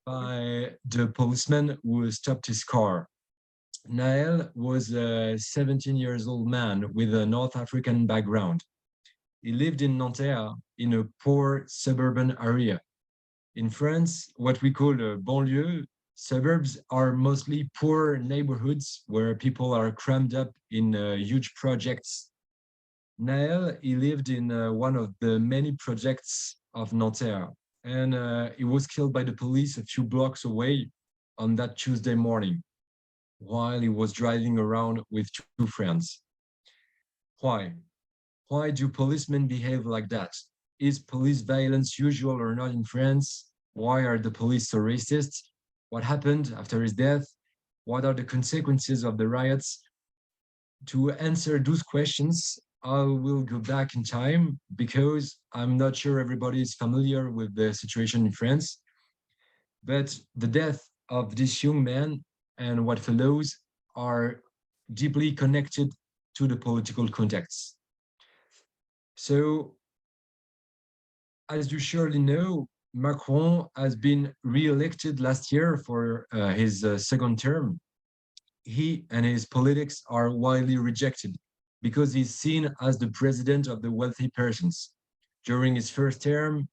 by the policeman who stopped his car. Nahel was a 17 years old man with a North African background. He lived in Nanterre in a poor suburban area. In France, what we call a banlieue, suburbs are mostly poor neighborhoods where people are crammed up in huge projects. Nahel, he lived in one of the many projects of Nanterre, and he was killed by the police a few blocks away on that Tuesday morning while he was driving around with two friends. Why? Why do policemen behave like that? Is police violence usual or not in France? Why are the police so racist? What happened after his death? What are the consequences of the riots? To answer those questions, I will go back in time because I'm not sure everybody is familiar with the situation in France. But the death of this young man and what follows are deeply connected to the political context. So, as you surely know, Macron has been re-elected last year for his second term. He and his politics are widely rejected because he's seen as the president of the wealthy persons. During his first term,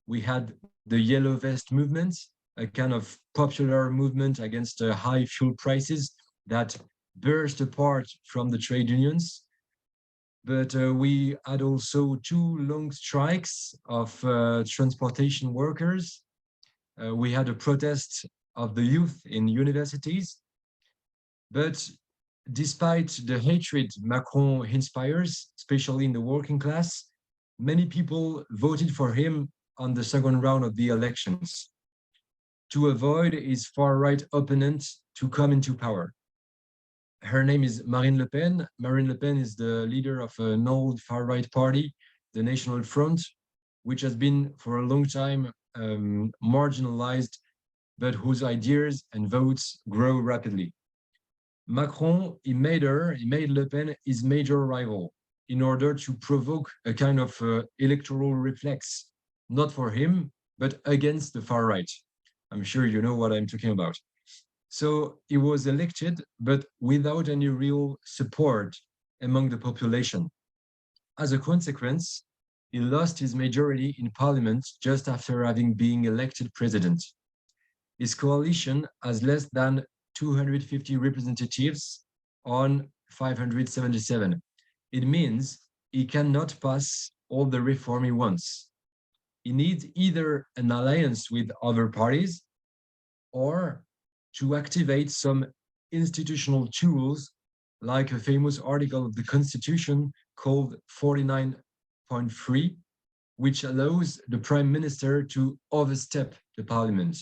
we had the Yellow Vest movement, a kind of popular movement against high fuel prices that burst apart from the trade unions. But we had also two long strikes of transportation workers. We had a protest of the youth in universities. But despite the hatred Macron inspires, especially in the working class, many people voted for him on the second round of the elections to avoid his far-right opponent to come into power. Her name is Marine Le Pen. Marine Le Pen is the leader of an old far-right party, the National Front, which has been for a long time marginalized, but whose ideas and votes grow rapidly. Macron, he made Le Pen his major rival in order to provoke a kind of electoral reflex, not for him, but against the far right. I'm sure you know what I'm talking about. So he was elected, but without any real support among the population. As a consequence, he lost his majority in parliament just after having been elected president. His coalition has less than 250 representatives on 577. It means he cannot pass all the reform he wants. He needs either an alliance with other parties or to activate some institutional tools like a famous article of the Constitution called 49.3, which allows the Prime Minister to overstep the Parliament.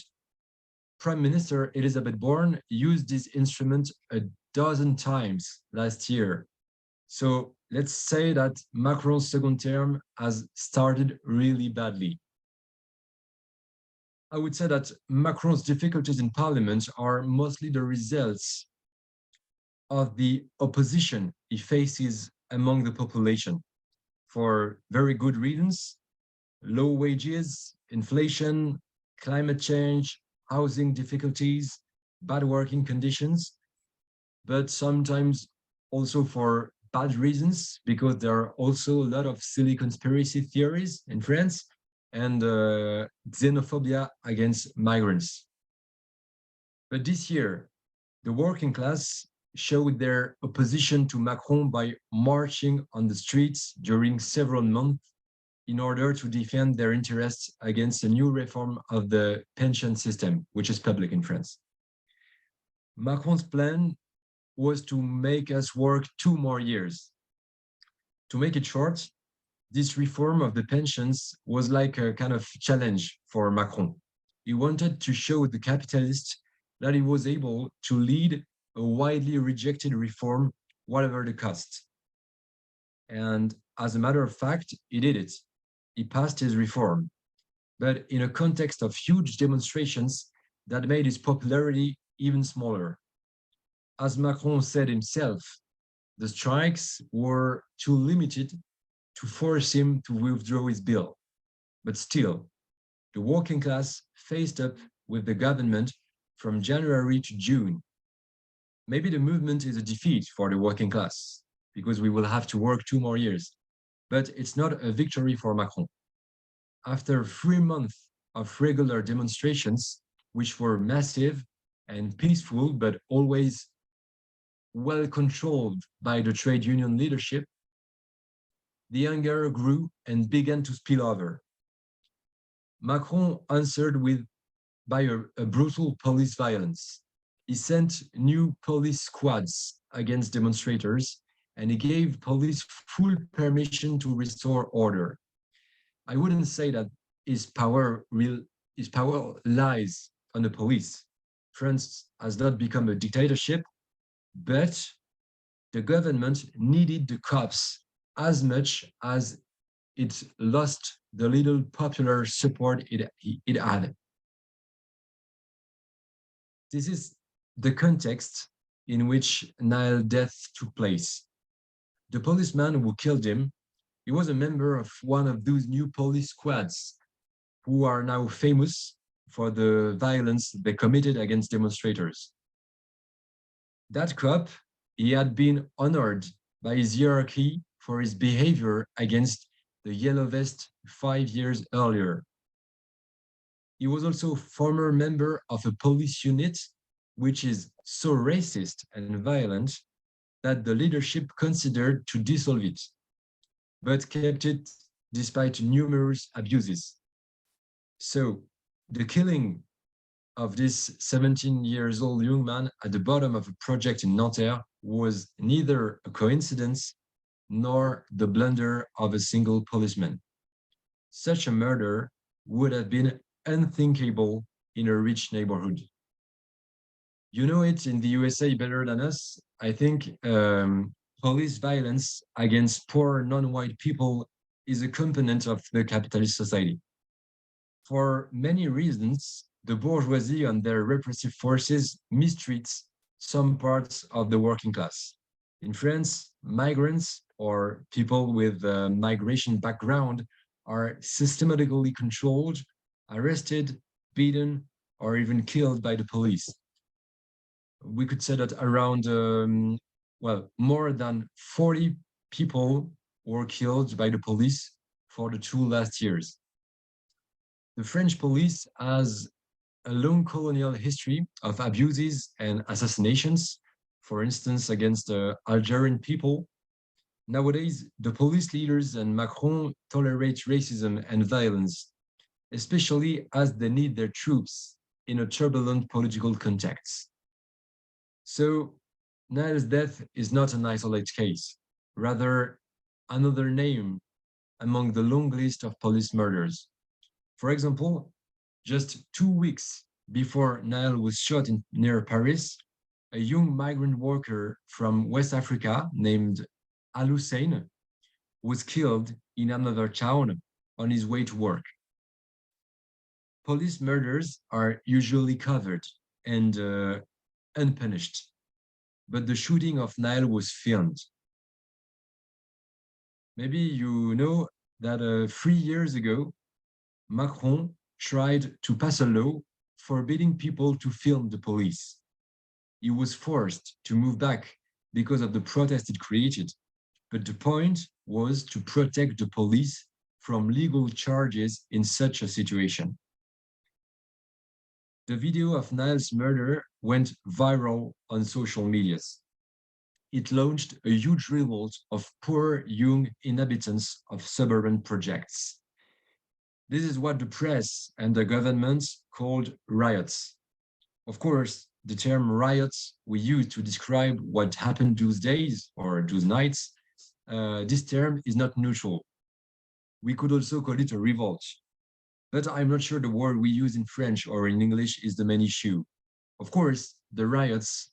Prime Minister Elizabeth Borne used this instrument a dozen times last year. So let's say that Macron's second term has started really badly. I would say that Macron's difficulties in parliament are mostly the results of the opposition he faces among the population for very good reasons: low wages, inflation, climate change, housing difficulties, bad working conditions, but sometimes also for bad reasons, because there are also a lot of silly conspiracy theories in France and xenophobia against migrants. But this year, the working class showed their opposition to Macron by marching on the streets during several months in order to defend their interests against a new reform of the pension system, which is public in France. Macron's plan was to make us work 2 more years. To make it short, this reform of the pensions was like a kind of challenge for Macron. He wanted to show the capitalists that he was able to lead a widely rejected reform, whatever the cost. And as a matter of fact, he did it. He passed his reform, but in a context of huge demonstrations that made his popularity even smaller. As Macron said himself, the strikes were too limited to force him to withdraw his bill. But still, the working class faced up with the government from January to June. Maybe the movement is a defeat for the working class because we will have to work 2 more years, but it's not a victory for Macron. After 3 months of regular demonstrations, which were massive and peaceful, but always well controlled by the trade union leadership, the anger grew and began to spill over. Macron answered by a brutal police violence. He sent new police squads against demonstrators, and he gave police full permission to restore order. I wouldn't say that his power lies on the police. France has not become a dictatorship, but the government needed the cops as much as it lost the little popular support it had. This is the context in which Nahel death took place. The policeman who killed him, he was a member of one of those new police squads who are now famous for the violence they committed against demonstrators. That cop, he had been honored by his hierarchy for his behavior against the Yellow Vest 5 years earlier. He was also a former member of a police unit which is so racist and violent that the leadership considered to dissolve it, but kept it despite numerous abuses. So the killing of this 17 years old young man at the bottom of a project in Nanterre was neither a coincidence nor the blunder of a single policeman. Such a murder would have been unthinkable in a rich neighborhood. You know it in the USA better than us. I think police violence against poor non-white people is a component of the capitalist society. For many reasons, the bourgeoisie and their repressive forces mistreats some parts of the working class. In France, migrants or people with a migration background are systematically controlled, arrested, beaten, or even killed by the police. We could say that around, more than 40 people were killed by the police for the 2 last years. The French police has a long colonial history of abuses and assassinations, for instance, against Algerian people. Nowadays, the police leaders and Macron tolerate racism and violence, especially as they need their troops in a turbulent political context. So Nahel's death is not an isolated case, rather another name among the long list of police murders. For example, just 2 weeks before Nahel was shot near Paris, a young migrant worker from West Africa named Al Hussein was killed in another town on his way to work. Police murders are usually covered and unpunished, but the shooting of Nahel was filmed. Maybe you know that 3 years ago, Macron tried to pass a law forbidding people to film the police. He was forced to move back because of the protest it created, but the point was to protect the police from legal charges in such a situation. The video of Nahel's murder went viral on social medias. It launched a huge revolt of poor young inhabitants of suburban projects. This is what the press and the government called riots. Of course, the term riots we use to describe what happened those days or those nights, this term is not neutral. We could also call it a revolt, but I'm not sure the word we use in French or in English is the main issue. Of course, the riots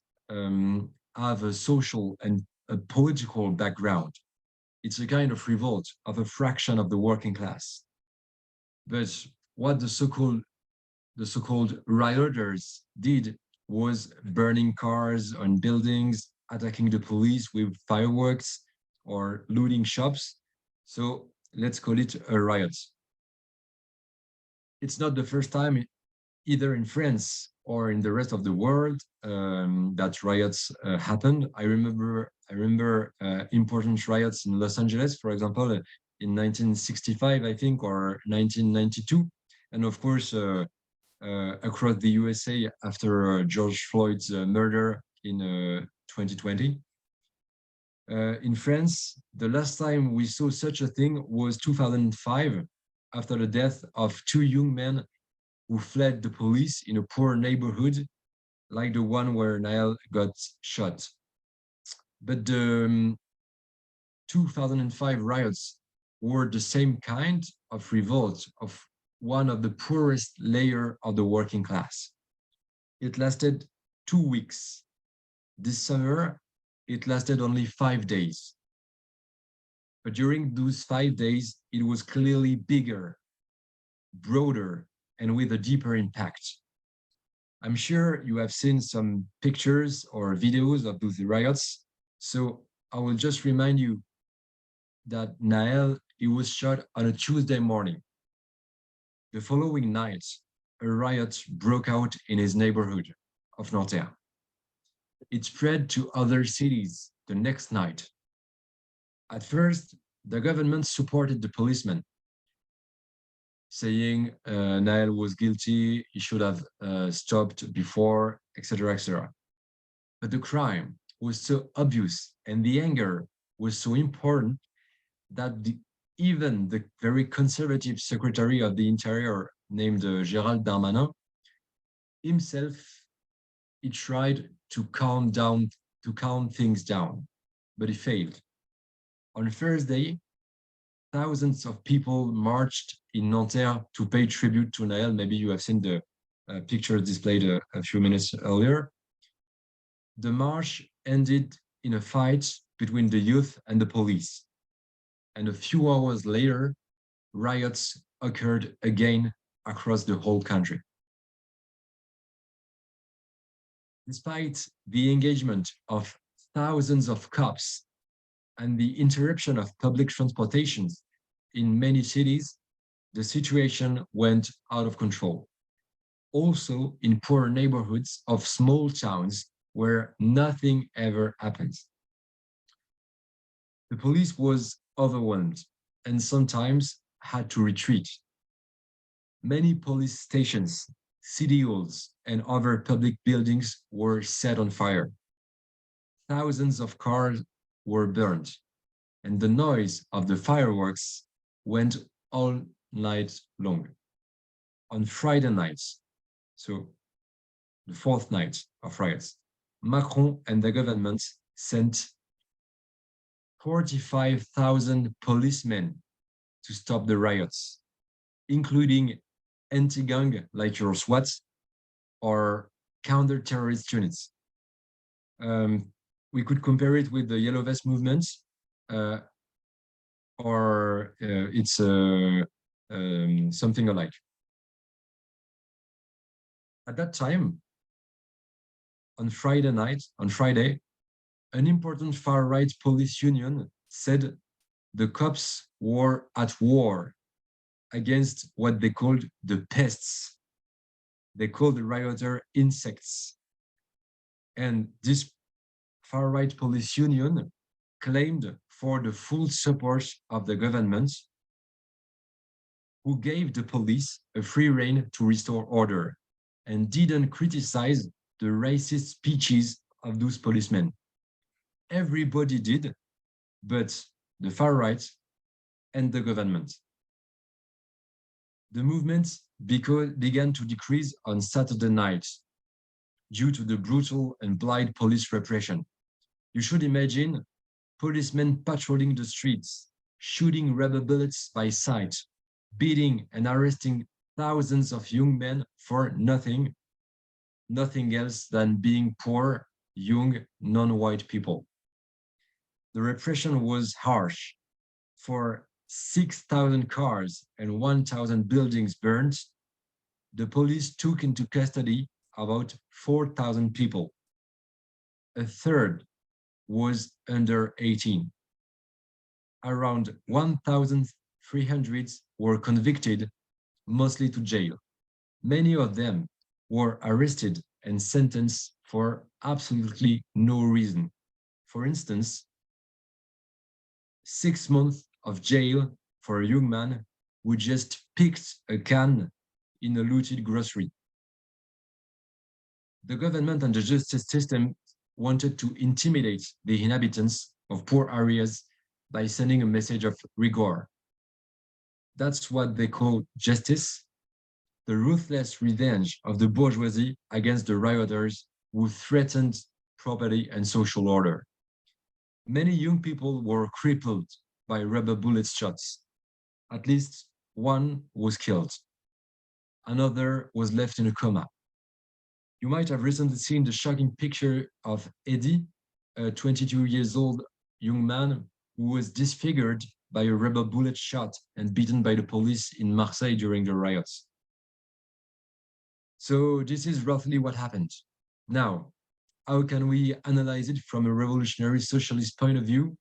have a social and a political background. It's a kind of revolt of a fraction of the working class. But what the so-called rioters did was burning cars and buildings, attacking the police with fireworks, or looting shops. So let's call it a riot. It's not the first time either in France or in the rest of the world, that riots happened. I remember important riots in Los Angeles, for example, in 1965, I think, or 1992, and of course across the USA after George Floyd's murder in 2020. In France, the last time we saw such a thing was 2005, after the death of two young men who fled the police in a poor neighborhood, like the one where Nahel got shot. But the 2005 riots were the same kind of revolt of one of the poorest layer of the working class. It lasted 2 weeks. This summer, it lasted only 5 days. But during those 5 days, it was clearly bigger, broader, and with a deeper impact. I'm sure you have seen some pictures or videos of those riots, so I will just remind you that Nahel, he was shot on a Tuesday morning. The following night, a riot broke out in his neighborhood of Nanterre. It spread to other cities the next night. At first, the government supported the policemen, saying Nahel was guilty, he should have stopped before, etc., etc. But the crime was so obvious and the anger was so important that even the very conservative Secretary of the Interior named Gérald Darmanin himself, he tried to calm things down, but he failed. On Thursday, thousands of people marched in Nanterre to pay tribute to Nahel. Maybe you have seen the picture displayed a few minutes earlier. The march ended in a fight between the youth and the police. And a few hours later, riots occurred again across the whole country. Despite the engagement of thousands of cops and the interruption of public transportation in many cities, the situation went out of control. Also in poor neighborhoods of small towns where nothing ever happens. The police was overwhelmed and sometimes had to retreat. Many police stations, city halls, and other public buildings were set on fire. Thousands of cars were burned, and the noise of the fireworks went all night long. On Friday nights, so the fourth night of riots, Macron and the government sent 45,000 policemen to stop the riots, including anti-gang like your SWAT or counter-terrorist units. We could compare it with the Yellow Vest movement, or it's something alike. At that time, on Friday, an important far-right police union said the cops were at war against what they called the pests. They called the rioter insects. And this far-right police union claimed for the full support of the government, who gave the police a free rein to restore order and didn't criticize the racist speeches of those policemen. Everybody did, but the far right and the government. The movement began to decrease on Saturday night due to the brutal and blind police repression. You should imagine policemen patrolling the streets, shooting rubber bullets by sight, beating and arresting thousands of young men for nothing else than being poor, young, non-white people. The repression was harsh. For 6,000 cars and 1,000 buildings burned, the police took into custody about 4,000 people. A third was under 18. Around 1,300 were convicted, mostly to jail. Many of them were arrested and sentenced for absolutely no reason. For instance, 6 months of jail for a young man who just picked a can in a looted grocery. The government and the justice system wanted to intimidate the inhabitants of poor areas by sending a message of rigor. That's what they call justice, the ruthless revenge of the bourgeoisie against the rioters who threatened property and social order. Many young people were crippled by rubber bullet shots. At least one was killed. Another was left in a coma. You might have recently seen the shocking picture of Eddie, a 22 years old young man who was disfigured by a rubber bullet shot and beaten by the police in Marseille during the riots. So this is roughly what happened. Now, how can we analyze it from a revolutionary socialist point of view?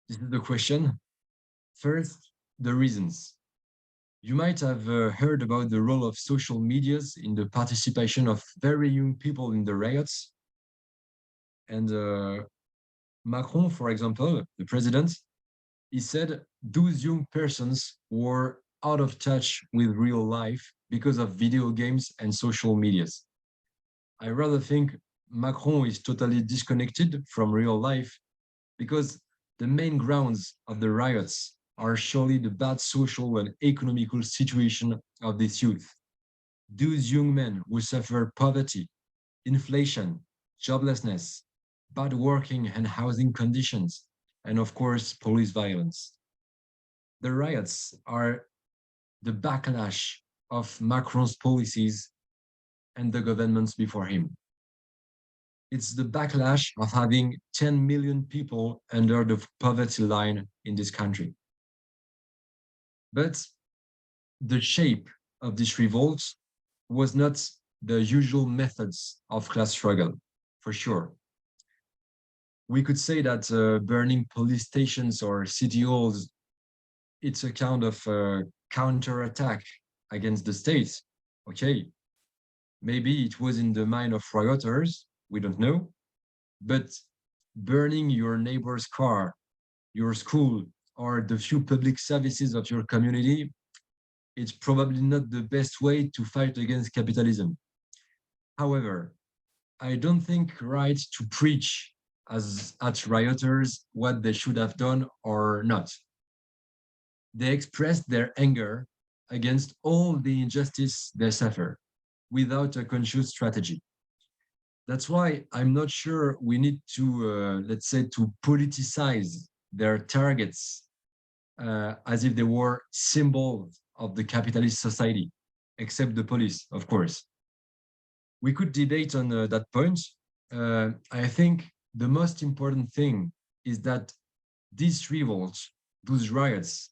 This is the question. First, the reasons. You might have heard about the role of social medias in the participation of very young people in the riots. And Macron, for example, the president, he said those young persons were out of touch with real life because of video games and social medias. I rather think Macron is totally disconnected from real life because the main grounds of the riots are surely the bad social and economical situation of this youth. Those young men who suffer poverty, inflation, joblessness, bad working and housing conditions, and of course, police violence. The riots are the backlash of Macron's policies and the governments before him. It's the backlash of having 10 million people under the poverty line in this country. But the shape of this revolt was not the usual methods of class struggle, for sure. We could say that burning police stations or city halls, it's a kind of counterattack against the state. Okay, maybe it was in the mind of rioters, we don't know, but burning your neighbor's car, your school, or the few public services of your community, it's probably not the best way to fight against capitalism. However, I don't think right to preach as at rioters what they should have done or not. They expressed their anger against all the injustice they suffer without a conscious strategy. That's why I'm not sure we need to, let's say, to politicize their targets as if they were symbols of the capitalist society, except the police, of course. We could debate on that point. I think the most important thing is that these revolts, those riots,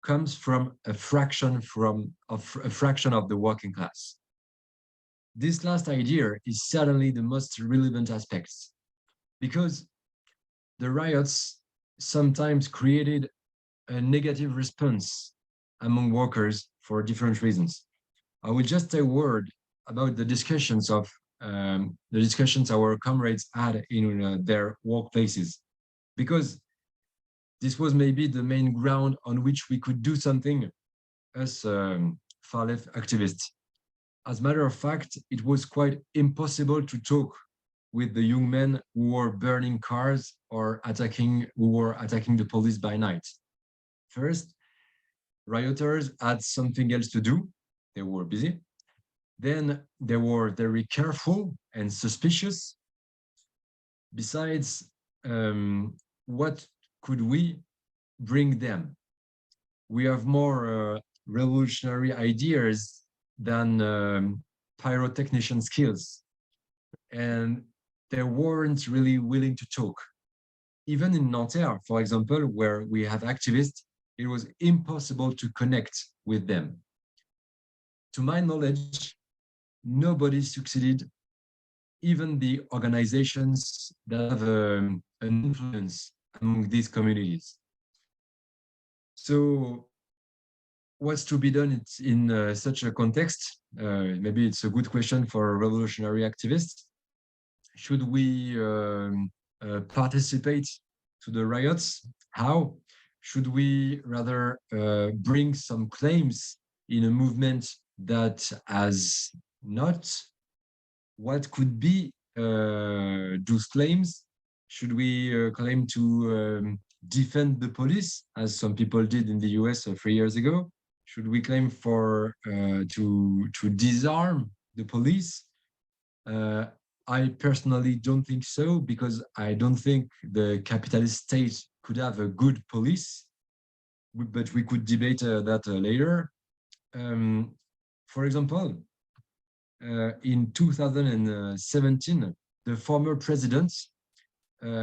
comes from a fraction of the working class. This last idea is certainly the most relevant aspect because the riots sometimes created a negative response among workers for different reasons. I will just say a word about the discussions our comrades had in their workplaces, because this was maybe the main ground on which we could do something as far left activists. As a matter of fact, it was quite impossible to talk with the young men who were burning cars or who were attacking the police by night. First, rioters had something else to do. They were busy. Then they were very careful and suspicious. Besides, what could we bring them? We have more revolutionary ideas than pyrotechnician skills. And they weren't really willing to talk. Even in Nanterre, for example, where we have activists, it was impossible to connect with them. To my knowledge, nobody succeeded, even the organizations that have an influence among these communities. So what's to be done in such a context? Maybe it's a good question for revolutionary activists. Should we participate to the riots? How? Should we rather bring some claims in a movement that has not? What could be those claims? Should we claim to defend the police, as some people did in the US 3 years ago? Should we claim for to disarm the police? Uh, I personally don't think so, because I don't think the capitalist state could have a good police, but we could debate that later. Um, for example, in 2017, the former president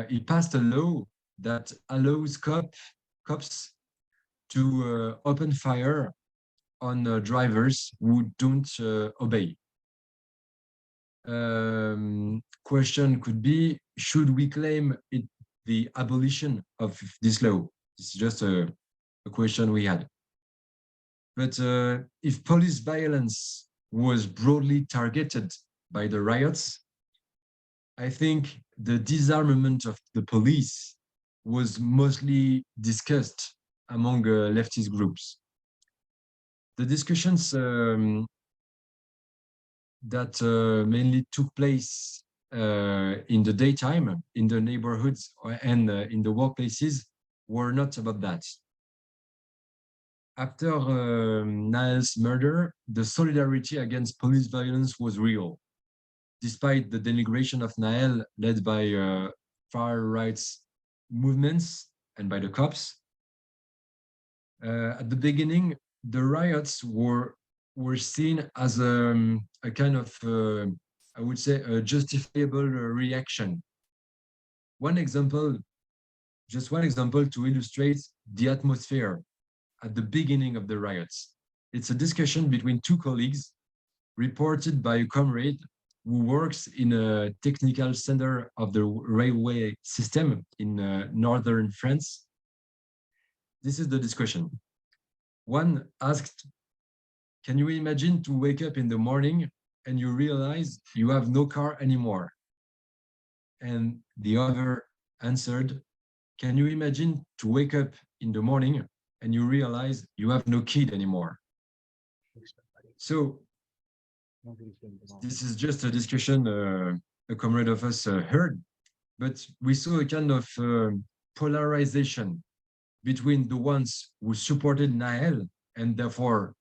he passed a law that allows cops to open fire on drivers who don't obey. Question could be, should we claim it the abolition of this law? It's just a question we had. But if police violence was broadly targeted by the riots, I think the disarmament of the police was mostly discussed among leftist groups. The discussions that mainly took place in the daytime, in the neighborhoods and in the workplaces, were not about that. After Nahel's murder, the solidarity against police violence was real, despite the denigration of Nahel led by far right movements and by the cops. At the beginning, the riots were seen as a kind of, I would say, a justifiable reaction. One example, just one example to illustrate the atmosphere at the beginning of the riots. It's a discussion between two colleagues reported by a comrade who works in a technical center of the railway system in northern France. This is the discussion. One asked, can you imagine to wake up in the morning and you realize you have no car anymore? And the other answered, can you imagine to wake up in the morning and you realize you have no kid anymore? So this is just a discussion a comrade of us heard, but we saw a kind of polarization between the ones who supported Nahel and therefore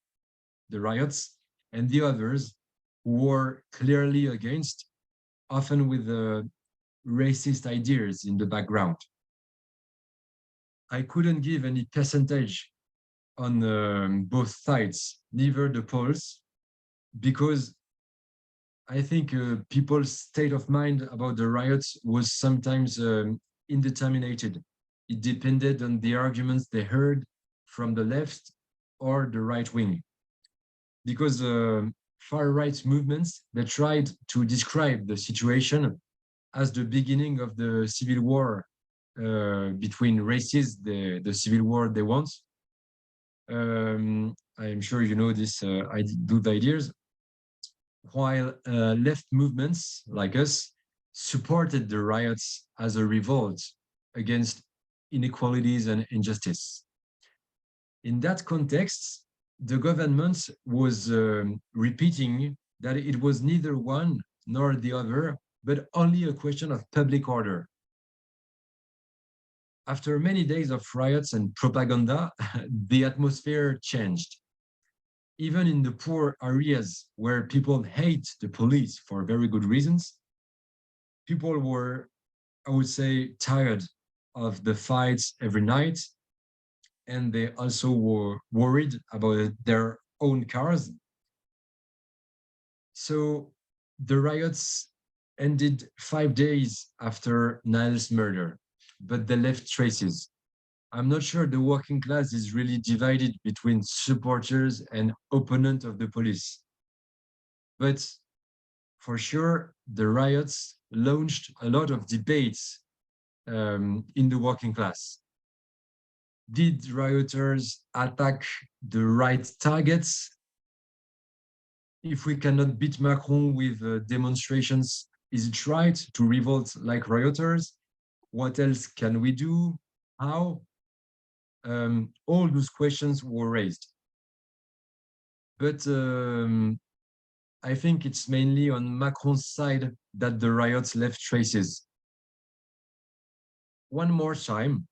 the riots, and the others who were clearly against, often with racist ideas in the background. I couldn't give any percentage on both sides, neither the polls, because I think people's state of mind about the riots was sometimes indeterminated. It depended on the arguments they heard from the left or the right wing. Because far-right movements, they tried to describe the situation as the beginning of the civil war between races, the civil war they want. I'm sure you know this good ideas. While left movements like us supported the riots as a revolt against inequalities and injustice. In that context, the government was repeating that it was neither one nor the other, but only a question of public order. After many days of riots and propaganda, the atmosphere changed. Even in the poor areas where people hate the police for very good reasons, people were, I would say, tired of the fights every night, and they also were worried about their own cars. So the riots ended 5 days after Nahel's murder, but they left traces. I'm not sure the working class is really divided between supporters and opponents of the police. But for sure, the riots launched a lot of debates in the working class. Did rioters attack the right targets? if we cannot beat Macron with demonstrations, is it right to revolt like rioters? What else can we do? How? All those questions were raised. But I think it's mainly on Macron's side that the riots left traces. One more time,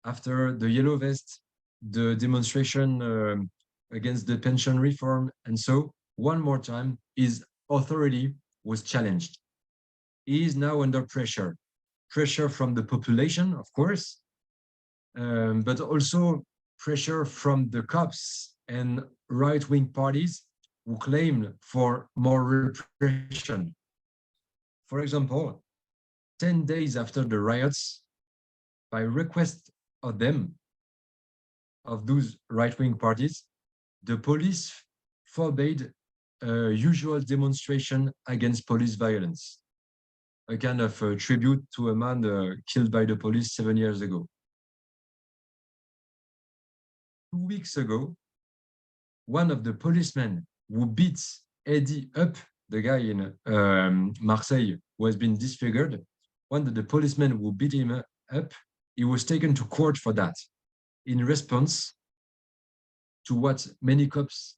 after the Yellow Vest, the demonstration against the pension reform, and so one more time, his authority was challenged. He is now under pressure. Pressure from the population, of course, but also pressure from the cops and right-wing parties who claim for more repression. For example, 10 days after the riots, by request of them, of those right-wing parties, the police forbade a usual demonstration against police violence, a kind of tribute to a man killed by the police 7 years ago. 2 weeks ago, one of the policemen who beat Eddie up, the guy in Marseille who has been disfigured, one of the policemen who beat him up, he was taken to court for that in response to what many cops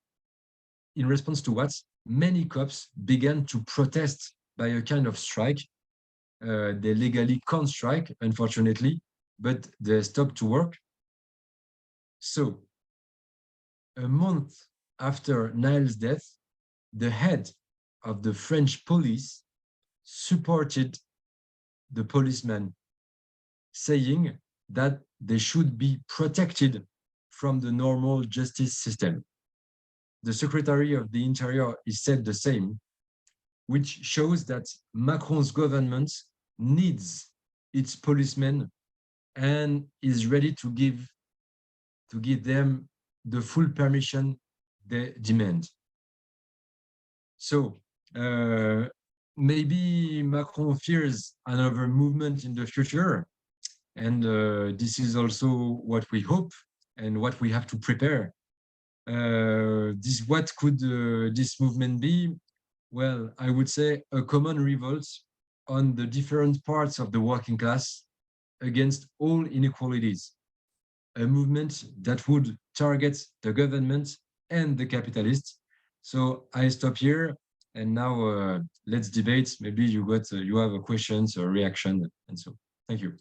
began to protest by a kind of strike. They legally can't strike, unfortunately, but they stopped to work. So, a month after Nahel's death, the head of the French police supported the policemen, saying that they should be protected from the normal justice system. The Secretary of the Interior is said the same, which shows that Macron's government needs its policemen and is ready to give them the full permission they demand. So maybe Macron fears another movement in the future, and this is also what we hope and what we have to prepare. What could this movement be? Well, I would say a common revolt on the different parts of the working class against all inequalities. A movement that would target the government and the capitalists. So I stop here, and now let's debate. Maybe you have a questions or reaction, and so thank you.